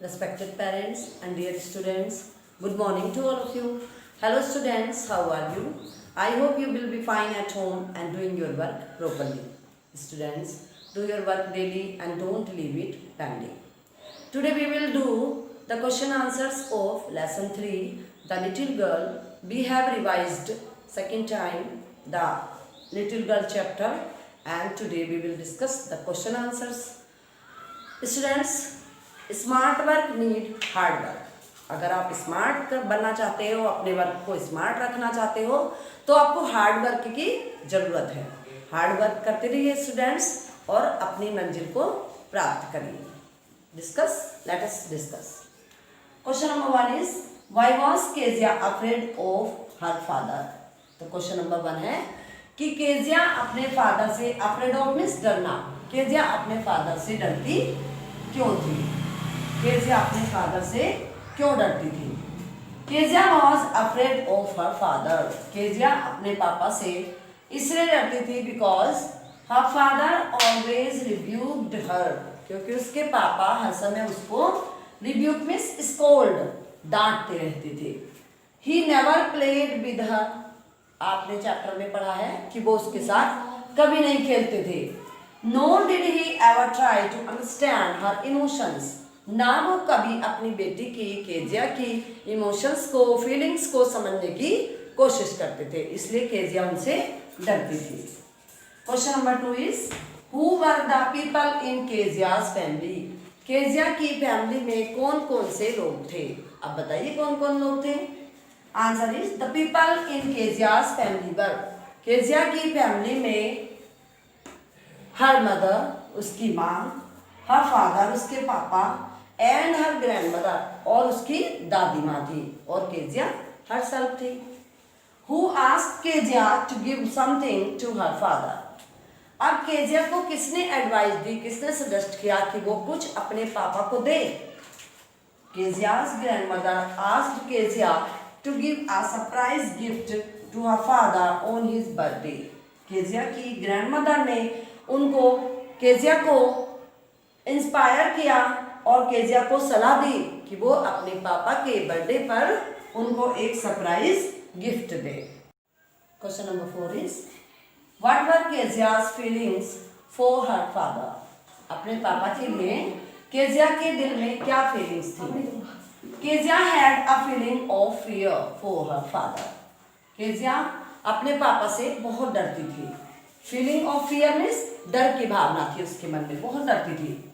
respected parents and dear students, good morning to all of you. Hello students, how are you? I hope you will be fine at home and doing your work properly. Students, do your work daily and don't leave it pending. Today we will do the question answers of lesson 3, The Little Girl. We have revised second time the Little Girl chapter and today we will discuss the question answers. Students, smart work need hard work. अगर आप smart बनना चाहते हो, अपने work को smart रखना चाहते हो, तो आपको हार्ड वर्क की ज़रूरत है। हार्ड वर्क करते रहिए स्टूडेंट्स और अपनी मंजिल को प्राप्त करिए। Let us discuss. Question number 1 is why was Kezia afraid of her father. तो क्वेश्चन नंबर 1 है कि केजिया अपने फादर से, अफ्रेड ऑफ मीन्स डरना, केजिया अपने फादर से डरती क्यों थी? केजिया अपने फादर से क्यों डरती थी? Kezia was afraid of her father. Kezia अपने पापा से इसलिए डरती थी because her father always rebuked her, क्योंकि उसके पापा हर समय उसको रिब्यूक मीन्स स्कोल्ड, डांटते रहते थे। He never played with her. आपने चैप्टर में पढ़ा है कि वो उसके साथ कभी नहीं खेलते थे। Nor did he ever try to understand her emotions. ना वो कभी अपनी बेटी की, केजिया की इमोशंस को, फीलिंग्स को समझने की कोशिश करते थे, इसलिए केजिया उनसे डरती थी। Question number 2 is who were the people in Keziah's family. Kezia की फैमिली में कौन कौन से लोग थे? अब बताइए कौन कौन लोग थे? Answer is the people in Keziah's family were. Kezia की फैमिली में हर मदर, उसकी माँ, हर फादर, उसके पापा, एंड हर ग्रैंड मदर, और उसकी दादी माँ थी, और केजिया हर सेल्फ थी। Who asked Kezia to give something to her father. अब केजिया को किसने एडवाइस दी, किसने सजेस्ट किया कि वो कुछ अपने पापा को दे? Kezia's grandmother asked Kezia to give a surprise gift to her father on his birthday. Kezia की ग्रैंड मदर ने उनको, केजिया को इंस्पायर किया और केजिया को सलाह दी कि वो अपने पापा के बर्थडे पर उनको एक surprise gift they. Question number 4 is what were Keziah's feelings for her father. अपने पापा के लिए केजिया के दिल में क्या फीलिंग्स थी? Kezia had a feeling of fear for her father. Kezia अपने पापा से बहुत डरती थी। फीलिंग ऑफ फियर मीन्स डर की भावना थी उसके मन में, बहुत डरती थी।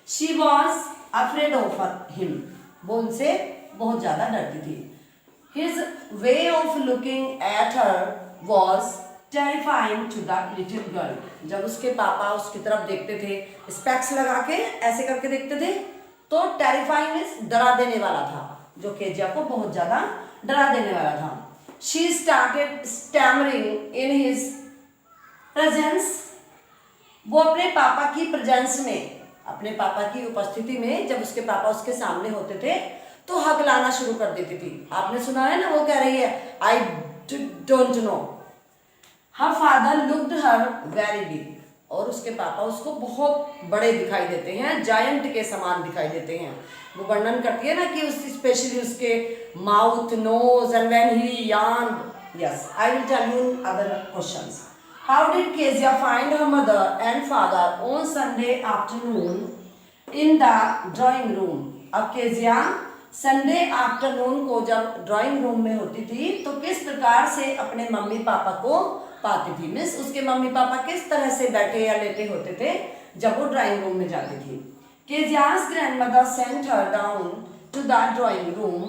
She was afraid of him. वो उनसे बहुत ज्यादा डरती थी। His way of looking at her was terrifying to the little girl. जब उसके पापा उसकी तरफ देखते थे, स्पेक्स लगा के ऐसे करके देखते थे, तो टेरिफाइंग मीन्स डरा देने वाला था, जो केजिया को बहुत ज्यादा डरा देने वाला था। She started stammering in his presence. वो अपने पापा की प्रेजेंस में, अपने पापा की उपस्थिति में, जब उसके पापा उसके सामने होते थे तो हकलाना शुरू कर देती थी। आपने सुना है ना, वो कह रही है I don't know. Her father looked her very big. और उसके पापा उसको बहुत बड़े दिखाई देते हैं, जायंट के समान दिखाई देते हैं। वो वर्णन करती है ना कि उस स्पेशली उसके mouth, nose and when he yawn. Yes, I will tell you other questions. How did Kezia find her mother and father on Sunday afternoon in the drawing room? अब केजिया संडे आफ्टरनून को जब drawing room में होती थी तो किस प्रकार से अपने मम्मी पापा को पाती थी? मीन्स उसके मम्मी पापा किस तरह से बैठे या लेटे होते थे जब वो ड्राइंग रूम में जाती थी? Kezia's grandmother sent her down to the drawing room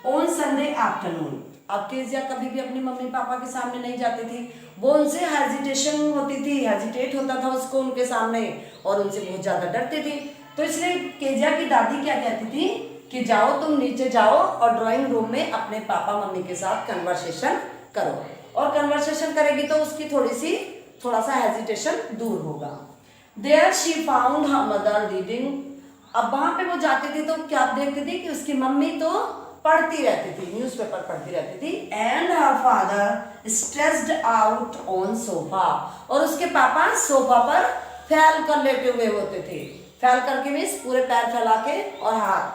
on Sunday afternoon. अब केजिया कभी भी अपने मम्मी पापा के सामने नहीं जाती थी। वो उनसे हेजिटेशन होती थी, हेजिटेट होता था उसको उनके सामने, और उनसे बहुत ज़्यादा डरती थी। तो इसलिए केजिया की दादी क्या कहती थी कि जाओ, तुम नीचे जाओ और ड्राइंग रूम में अपने पापा मम्मी के साथ कन्वर्सेशन करो, और कन्वर्सेशन करेगी तो उसकी थोड़ा सा हेजिटेशन दूर होगा। There she found her mother reading. अब वहाँ पे वो जाती थी तो क्या देखती थी कि उसकी मम्मी तो पढ़ती रहती थी, न्यूज़पेपर पढ़ती रहती थी। And her father stressed out on sofa. और उसके पापा सोफा पर फैल कर लेटे हुए होते थे। फैल करके मीन्स पूरे पैर फैला के और हाथ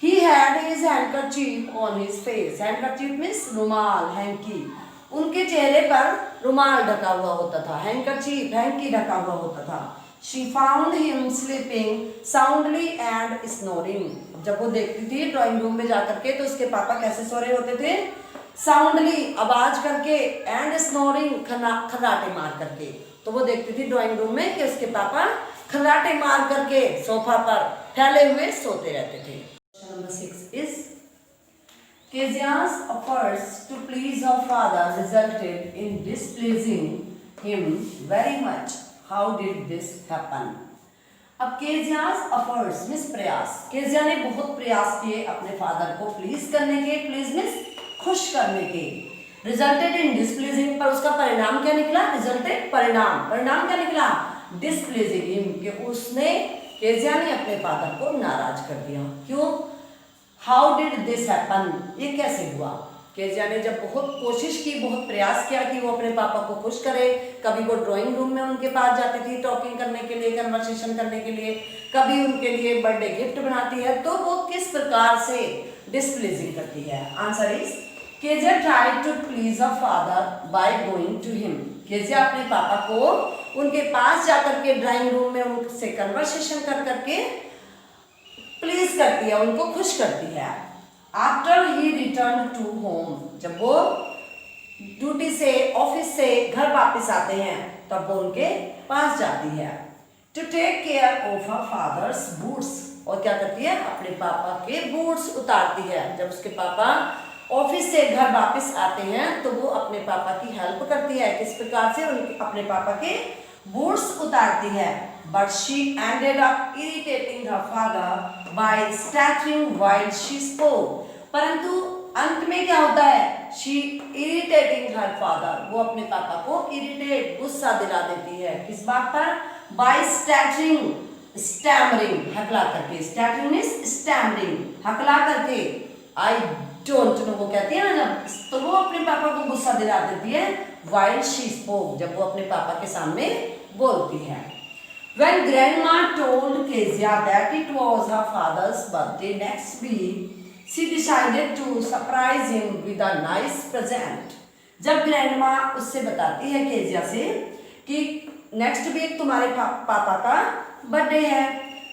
He had his handkerchief on his face. Handkerchief means रुमाल, हैंकी. उनके चेहरे पर रुमाल ढका हुआ होता था. हैंकरचीफ, हैंकी ढका हुआ होता था. She found him sleeping soundly and snoring. जब वो देखती थी ड्राइंग रूम में जाकर के तो उसके पापा कैसे सो रहे होते थे? साउंडली, आवाज करके, एंड स्नोरिंग, खर्राटे मार करके. तो वो देखती थी ड्राइंग रूम में कि उसके पापा खर्राटे मार करके सोफा पर फैले हुए सोते रहते थे. Question number 6 is Kezia's efforts to please her father resulted in displeasing him very much. How did this happen? अब केजिया's efforts मीन्स प्रयास. केजिया ने बहुत प्रयास किए अपने फादर को प्लीज करने के. प्लीज मीन्स खुश करने के. रिजल्टेड इन डिस्प्लेजिंग, पर उसका परिणाम क्या निकला? रिजल्टेड परिणाम. परिणाम क्या निकला? डिस्प्लेजिंग हिम, कि उसने, केजिया ने अपने फादर को नाराज कर दिया. क्यों? हाउ डिड दिस हैपन, ये कैसे हुआ? केजिया ने जब बहुत कोशिश की, बहुत प्रयास किया कि वो अपने पापा को खुश करे. कभी वो ड्राइंग रूम में उनके पास जाती थी टॉकिंग करने के लिए, कन्वर्सेशन करने के लिए, कभी उनके लिए बर्थडे गिफ्ट बनाती है. तो वो किस प्रकार से डिस्प्लेजिंग करती है? Answer is Kezia tried to please her father by going to him. Kezia अपने पापा को उनके पास जाकर के ड्राइंग रूम में उनसे कन्वर्सेशन कर करके प्लीज करती है, उनको खुश करती है. After he return to home, जब वो ड्यूटी से, ऑफिस से घर वापस आते हैं तब वो उनके पास जाती है. To take care of her father's boots, और क्या करती है? अपने पापा के बूट्स उतारती है. जब उसके पापा ऑफिस से घर वापस आते हैं तो वो अपने पापा की हेल्प करती है. किस प्रकार से? उनके अपने पापा के बूट्स उतारती है. But she ended up irritating her father by stuttering while she spoke. परंतु अंत में क्या होता है? She irritating her father, वो अपने पापा को irritate, गुस्सा दिला देती है. किस बात पर? By stuttering, stammering, हकला करके. Stuttering means stammering, हकला करके. I don't know, वो कहती है ना जब, तो वो अपने पापा को गुस्सा दिला देती है. While she spoke, जब वो अपने पापा के सामने बोलती है. When grandma told Kezia that it was her father's birthday next week, she decided to surprise him with a nice present. जब ग्रैंडमा उससे बताती है केजिया से कि नेक्स्ट वीक तुम्हारे पापा का बर्थडे है,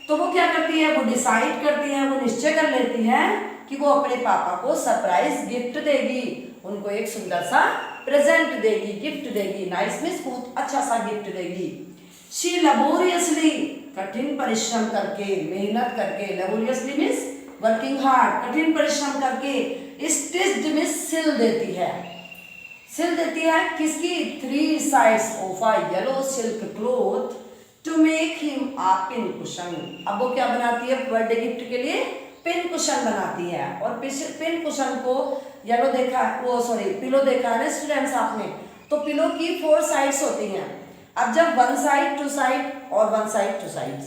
तो वो क्या करती है? वो डिसाइड करती है, वो निश्चय कर लेती है कि वो अपने पापा को सरप्राइज गिफ्ट देगी, उनको एक सुंदर सा प्रेजेंट देगी, गिफ्ट देगी. नाइस मीन्स बहुत अच्छा सा गिफ्ट देगी. She laboriously, कठिन परिश्रम करके, मेहनत करके, laboriously means working hard, कठिन परिश्रम करके, stitched means सिल देती है. सिल देती है किसकी? 3 sides of a yellow silk cloth to make him a pin cushion. अब वो क्या बनाती है? बर्थडे गिफ्ट के लिए पिन कुशन बनाती है. और पिन कुशन को येलो देखा, वो सॉरी पिलो देखा है ना स्टूडेंट्स आपने, तो पिलो की 4 साइड्स होती हैं. अब जब 1 साइड 2 साइड और 1 साइड 2 साइड्स,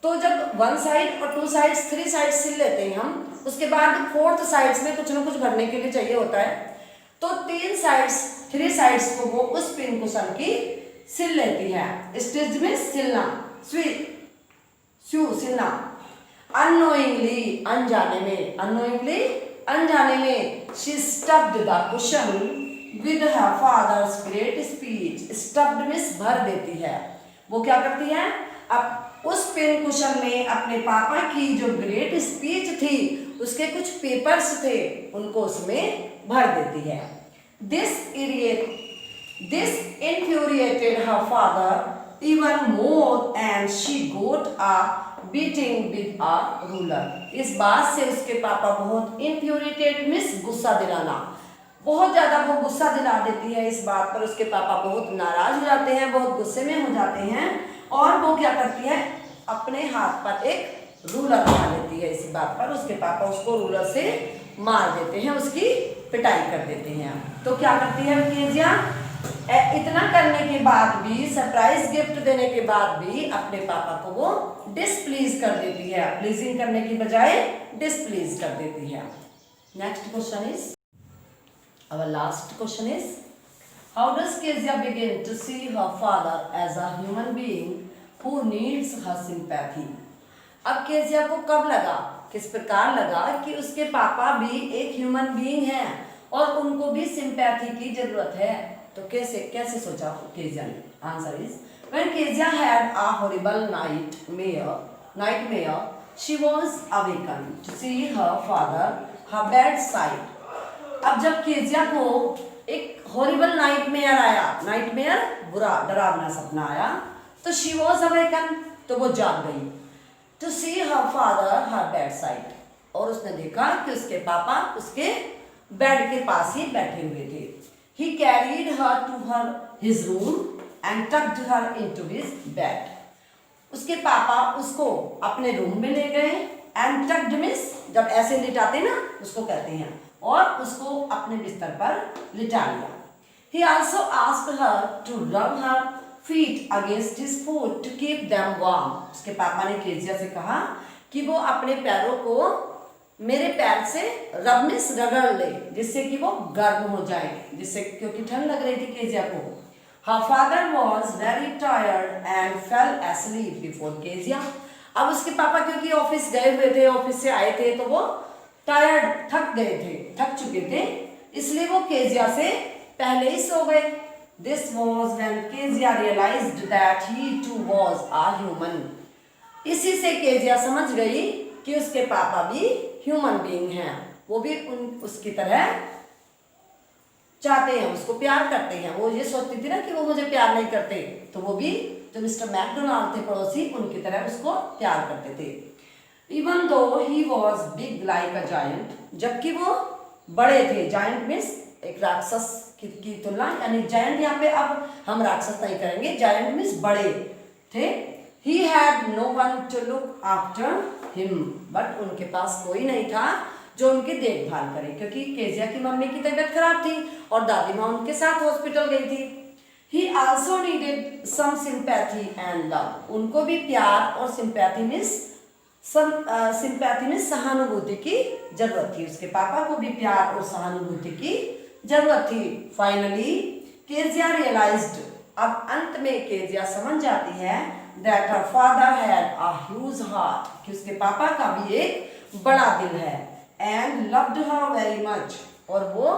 तो जब 1 साइड और 2 साइड्स 3 साइड्स सिल लेते हैं हम, उसके बाद 4th साइड्स में कुछ ना कुछ भरने के लिए चाहिए होता है, तो 3 साइड्स 3 साइड्स को वो उस पिन कुशन की सिल लेती है. स्टिच में सिलना, सिलना. अननोइंगली, अनजाने में, अननोइंगली अनजाने में, she stuffed the cushion with her father's great speech. Stuffed means भर देती है. वो क्या करती है? अब उस पेन कुशन में अपने पापा की जो ग्रेट स्पीच थी, उसके कुछ पेपर्स थे, उनको उसमें भर देती है. This infuriated her father even more and she got a beating with a ruler. इस बात से उसके पापा बहुत infuriated means गुस्सा दिलाना, बहुत ज़्यादा वो गुस्सा दिला देती है. इस बात पर उसके पापा बहुत नाराज हो जाते हैं, बहुत गुस्से में हो जाते हैं, और वो क्या करती है? अपने हाथ पर एक रूलर उठा लेती है. इसी बात पर उसके पापा उसको रूलर से मार देते हैं, उसकी पिटाई कर देते हैं. तो क्या करती है केजिया? इतना करने के बाद भी, सरप्राइज गिफ्ट देने के बाद भी अपने पापा को वो डिसप्लीज कर देती है. प्लीजिंग करने की बजाय डिसप्लीज कर देती है. Next question is, our last question is, how does Kezia begin to see her father as a human being who needs her sympathy? अब केजिया को कब लगा किस प्रकार लगा कि उसके पापा भी एक ह्यूमन बीइंग है और उनको भी सिंपैथी की जरूरत है। तो कैसे कैसे सोचा केजिया ने? Answer is when Kezia had a horrible nightmare she was awakened to see her father her bedside। अब जब केजिया को एक हॉरिबल नाइटमेयर आया, नाइटमेयर बुरा डरावना सपना आया, तो शी वॉज अवेकन, तो वो जाग गई। To see her father her bed side, और उसने देखा कि उसके पापा उसके बेड के पास ही बैठे हुए थे। He carried her to his room and tucked her into his bed. उसके पापा उसको अपने रूम में ले गए, एंड टक्ड मींस जब ऐसे लिटाते ना उसको कहते हैं, और उसको अपने बिस्तर पर लिटा लिया। He also asked her to rub her feet against his foot to keep them warm। उसके पापा ने केजिया से कहा कि वो अपने पैरों को मेरे पैर से रब में रगड़ ले, जिससे कि वो गर्म हो जाए, जिससे क्योंकि ठंड लग रही थी केजिया को। Her father was very tired and fell asleep before Kezia। अब उसके पापा क्योंकि ऑफिस गए हुए थे, ऑफिस से आए थे, तो वो टायर्ड, थक गए थे, थक चुके थे, इसलिए वो केजिया से पहले ही सो गए। This was when Kezia realized that he too was a human। इसी से केजिया समझ गई कि उसके पापा भी ह्यूमन बीइंग हैं, वो भी उसकी तरह चाहते हैं, उसको प्यार करते हैं। वो ये सोचती थी ना कि वो मुझे प्यार नहीं करते, तो वो भी जो मिस्टर मैकडोनाल्ड थे पड़ोसी, उनकी तरह उसको प्यार करते थे। Even though he was big like a giant, जबकि वो बड़े थे। जायंट मीन्स एक राक्षस की तुलना, यानी जायंट यहाँ पे अब हम राक्षस नहीं करेंगे, जायंट मीन्स बड़े थे। He had no one to look after him, but उनके पास कोई नहीं था जो उनकी देखभाल करे, क्योंकि केजिया की मम्मी की तबीयत खराब थी और दादी माँ उनके साथ हॉस्पिटल गई थी। He also needed some sympathy and love। उनको भी प्यार और सिंपैथी मीन्स सहानुभूति की जरूरत थी। उसके पापा को भी प्यार और सहानुभूति की जरूरत थी। फाइनली केजिया रियलाइज्ड, अब अंत में केजिया समझ जाती है that her father had a huge heart, कि उसके पापा का भी एक बड़ा दिल है, and loved her very much, और वो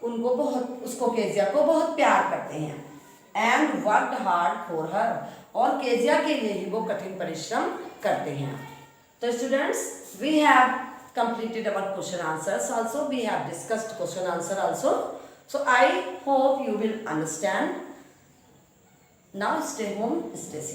उनको बहुत, उसको केजिया को बहुत प्यार करते हैं। and worked hard for her, और केजिया के लिए ही वो कठिन परिश्रम करते हैं। तो students, we have completed our question answers also, we have discussed question answer also, so I hope you will understand. Now stay home, stay safe.